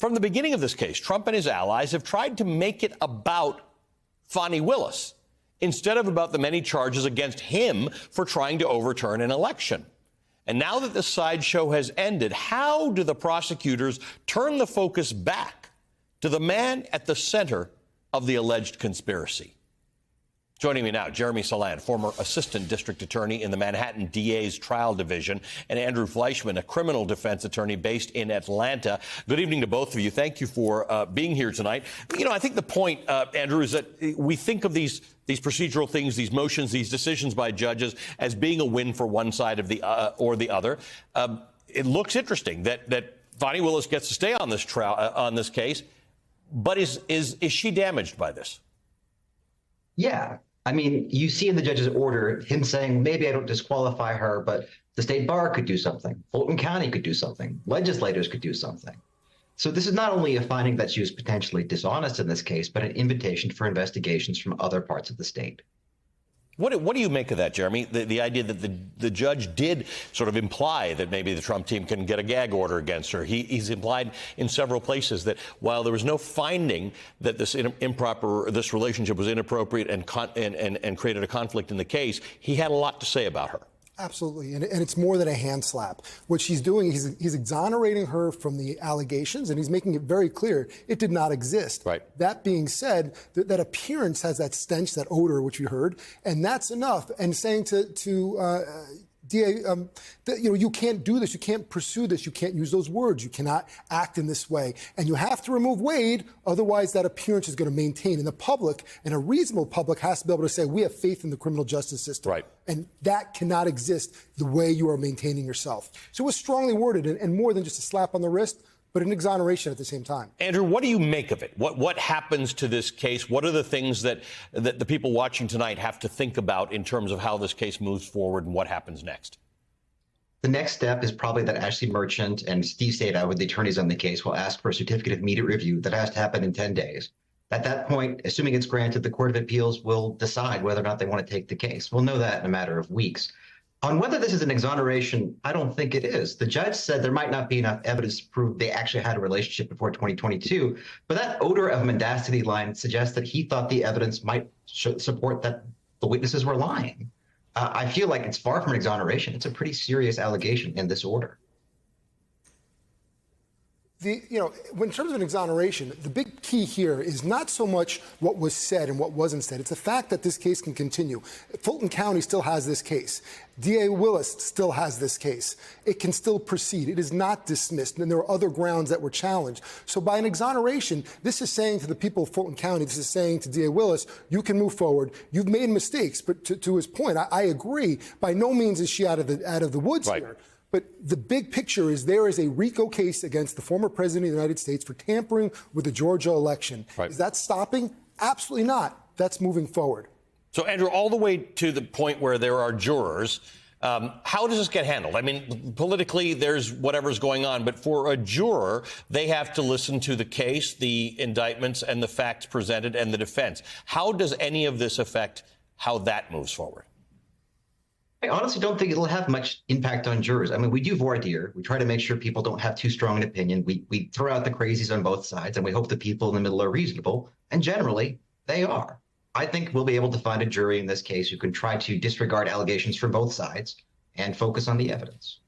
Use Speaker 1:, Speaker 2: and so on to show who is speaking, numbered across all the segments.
Speaker 1: From the beginning of this case, Trump and his allies have tried to make it about Fani Willis instead of about the many charges against him for trying to overturn an election. And now that the sideshow has ended, how do the prosecutors turn the focus back to the man at the center of the alleged conspiracy? Joining me now, Jeremy Saland, former assistant district attorney in the Manhattan DA's trial division, and Andrew Fleischman, a criminal defense attorney based in Atlanta. Good evening to both of you. Thank you for being here tonight. You know, I think the point, Andrew, is that we think of these procedural things, these motions, these decisions by judges as being a win for one side of the or the other. It looks interesting that Fani Willis gets to stay on this trial, on this case, but is she damaged by this?
Speaker 2: Yeah. I mean, you see in the judge's order him saying, maybe I don't disqualify her, but the state bar could do something. Fulton County could do something. Legislators could do something. So this is not only a finding that she was potentially dishonest in this case, but an invitation for investigations from other parts of the state.
Speaker 1: What do you make of that, Jeremy? The idea that the judge did sort of imply that maybe the Trump team can get a gag order against her. He's implied in several places that while there was no finding that this relationship was inappropriate and created a conflict in the case, he had a lot to say about her.
Speaker 3: Absolutely, and it's more than a hand slap. What she's doing, he's exonerating her from the allegations, and he's making it very clear it did not exist. Right. That being said, that appearance has that stench, that odor, which we heard, and that's enough. And saying to DA, you can't do this, you can't pursue this, you can't use those words, you cannot act in this way, and you have to remove Wade, otherwise that appearance is going to maintain. And the public, and a reasonable public, has to be able to say, we have faith in the criminal justice system. Right. And that cannot exist the way you are maintaining yourself. So it was strongly worded, and more than just a slap on the wrist, but an exoneration at the same time.
Speaker 1: Andrew, what do you make of it? What happens to this case? What are the things that the people watching tonight have to think about in terms of how this case moves forward and what happens next?
Speaker 2: The next step is probably that Ashley Merchant and Steve Sada, with the attorneys on the case, will ask for a certificate of immediate review that has to happen in 10 days. At that point, assuming it's granted, the Court of Appeals will decide whether or not they want to take the case. We'll know that in a matter of weeks. On whether this is an exoneration, I don't think it is. The judge said there might not be enough evidence to prove they actually had a relationship before 2022, but that odor of mendacity line suggests that he thought the evidence might support that the witnesses were lying. I feel like it's far from an exoneration. It's a pretty serious allegation in this order.
Speaker 3: In terms of an exoneration, the big key here is not so much what was said and what wasn't said. It's the fact that this case can continue. Fulton County still has this case. DA Willis still has this case. It can still proceed. It is not dismissed, and there are other grounds that were challenged. So by an exoneration, this is saying to the people of Fulton County, this is saying to DA Willis, you can move forward. You've made mistakes, but to his point, I agree. By no means is she out of the woods here. But the big picture is there is a RICO case against the former president of the United States for tampering with the Georgia election. Right. Is that stopping? Absolutely not. That's moving forward.
Speaker 1: So, Andrew, all the way to the point where there are jurors, how does this get handled? I mean, politically, there's whatever's going on. But for a juror, they have to listen to the case, the indictments, and the facts presented, and the defense. How does any of this affect how that moves forward?
Speaker 2: I honestly don't think it'll have much impact on jurors. I mean, we do voir dire. We try to make sure people don't have too strong an opinion. We throw out the crazies on both sides, and we hope the people in the middle are reasonable. And generally, they are. I think we'll be able to find a jury in this case who can try to disregard allegations from both sides and focus on the evidence.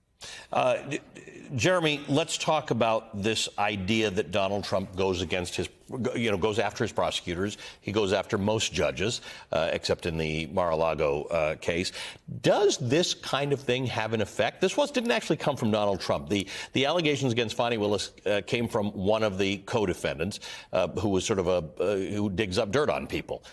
Speaker 1: Jeremy, let's talk about this idea that Donald Trump goes against his, goes after his prosecutors. He goes after most judges, except in the Mar-a-Lago case. Does this kind of thing have an effect? This didn't actually come from Donald Trump. The allegations against Fani Willis came from one of the co-defendants, who was sort of who digs up dirt on people.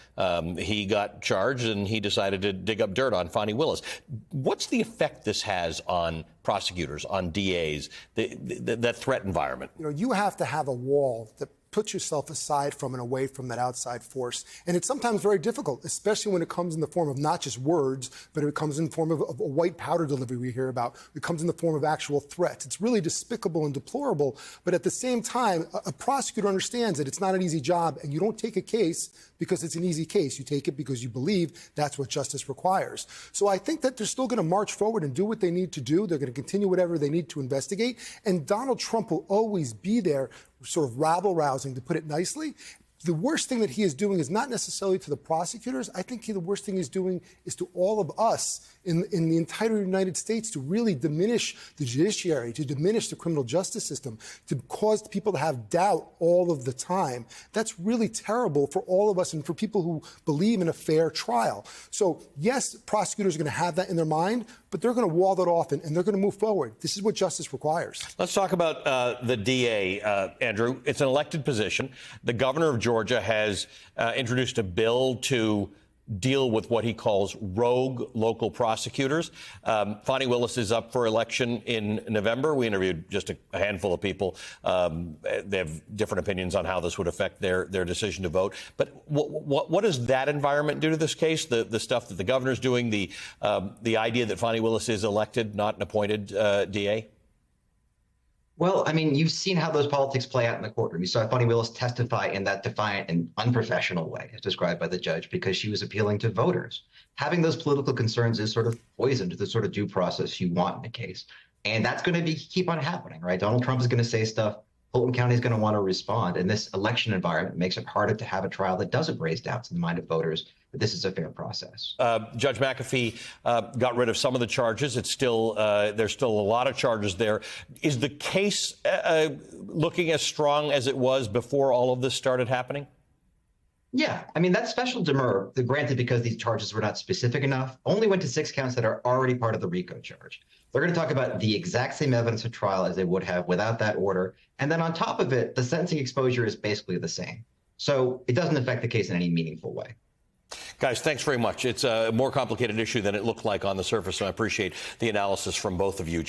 Speaker 1: He got charged, and he decided to dig up dirt on Fani Willis. What's the effect this has on prosecutors, on DAs, that threat environment?
Speaker 3: You have to have a wall that puts yourself aside from and away from that outside force. And it's sometimes very difficult, especially when it comes in the form of not just words, but it comes in the form of a white powder delivery we hear about. It comes in the form of actual threats. It's really despicable and deplorable. But at the same time, a prosecutor understands that it's not an easy job, and you don't take a case because it's an easy case. You take it because you believe that's what justice requires. So I think that they're still going to march forward and do what they need to do. They're going to continue whatever they need to investigate. And Donald Trump will always be there sort of rabble-rousing, to put it nicely. The worst thing that he is doing is not necessarily to the prosecutors. I think the worst thing he's doing is to all of us in the entire United States, to really diminish the judiciary, to diminish the criminal justice system, to cause people to have doubt all of the time. That's really terrible for all of us and for people who believe in a fair trial. So, yes, prosecutors are going to have that in their mind, but they're going to wall that off and they're going to move forward. This is what justice requires.
Speaker 1: Let's talk about the DA, Andrew. It's an elected position. The governor of Georgia has introduced a bill to deal with what he calls rogue local prosecutors. Fani Willis is up for election in November. We interviewed just a handful of people. They have different opinions on how this would affect their decision to vote. But what does that environment do to this case? The stuff that the governor's doing, the idea that Fani Willis is elected, not an appointed DA?
Speaker 2: Well, I mean, you've seen how those politics play out in the courtroom. You saw Fani Willis testify in that defiant and unprofessional way, as described by the judge, because she was appealing to voters. Having those political concerns is sort of poison to the sort of due process you want in a case. And that's going to keep on happening, right? Donald Trump is going to say stuff. Fulton County is going to want to respond. And this election environment makes it harder to have a trial that doesn't raise doubts in the mind of voters that this is a fair process.
Speaker 1: Judge McAfee got rid of some of the charges. It's still there's still a lot of charges there. Is the case looking as strong as it was before all of this started happening?
Speaker 2: Yeah, I mean, that special demur, granted because these charges were not specific enough, only went to 6 counts that are already part of the RICO charge. They're going to talk about the exact same evidence at trial as they would have without that order. And then on top of it, the sentencing exposure is basically the same. So it doesn't affect the case in any meaningful way.
Speaker 1: Guys, thanks very much. It's a more complicated issue than it looked like on the surface, and I appreciate the analysis from both of you.